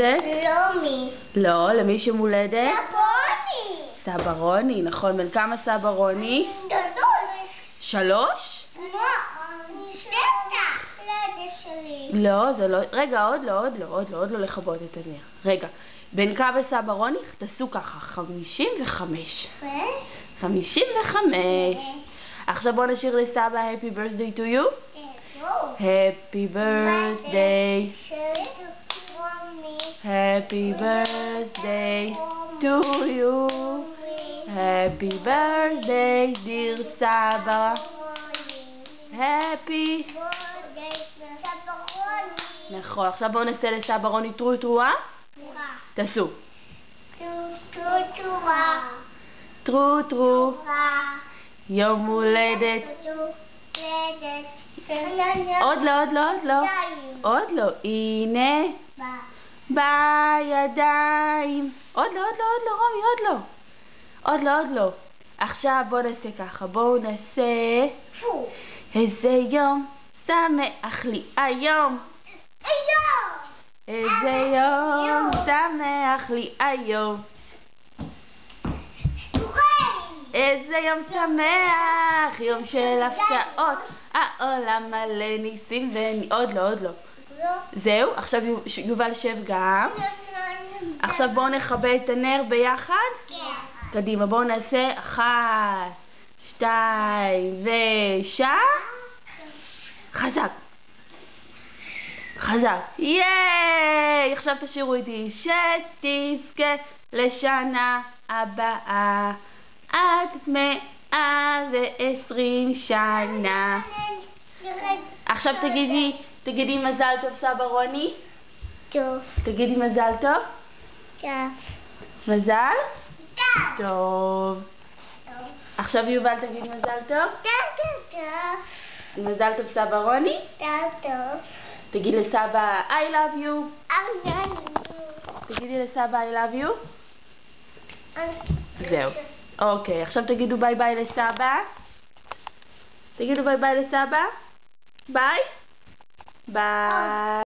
שלומי. לא, למי שמולדת? סברוני. סבא רוני, נכון. בן כמה סבא רוני? גדול. 3? לא, נשלטה. לידה שלי. לא, זה לא... רגע, עוד לא לכבות את הנר. רגע, בן כמה סבא רוני? תעשו ככה, 55. 55. עכשיו בואו נשאיר לסבא Happy birthday to you. Happy birthday. Happy birthday to you. Happy birthday dear סבא. Happy. נכון, עכשיו בואו נעשה לסבא רוני טרו טרואה. תעשו. טרו טרו. יום הולדת. עוד לא. הנה. בידיים. עוד לא, רומי, עוד לא. עכשיו בואו נעשה ככה, בואו נעשה... איזה יום שמח לי היום. איזה יום שמח לי היום. איזה יום שמח, יום של הפתעות, העולם מלא ניסים עוד לא. זהו, עכשיו יובל שב גם. עכשיו בואו נכבה את הנר ביחד. קדימה, בואו נעשה 1, 2 חזק. ייי! עכשיו תשאירו איתי. שתזכה לשנה הבאה עד 120 שנה. עכשיו תגידי מזל טוב סבא רוני. טוב. תגידי מזל טוב. טוב. מזל? טוב. עכשיו יובל תגידי מזל טוב. טוב. מזל טוב סבא רוני. טוב. תגיד לסבא I love you. I love you. תגידי לסבא I love you. זהו. אוקיי, עכשיו תגידו ביי ביי לסבא. תגידו ביי ביי לסבא. ביי. ביי.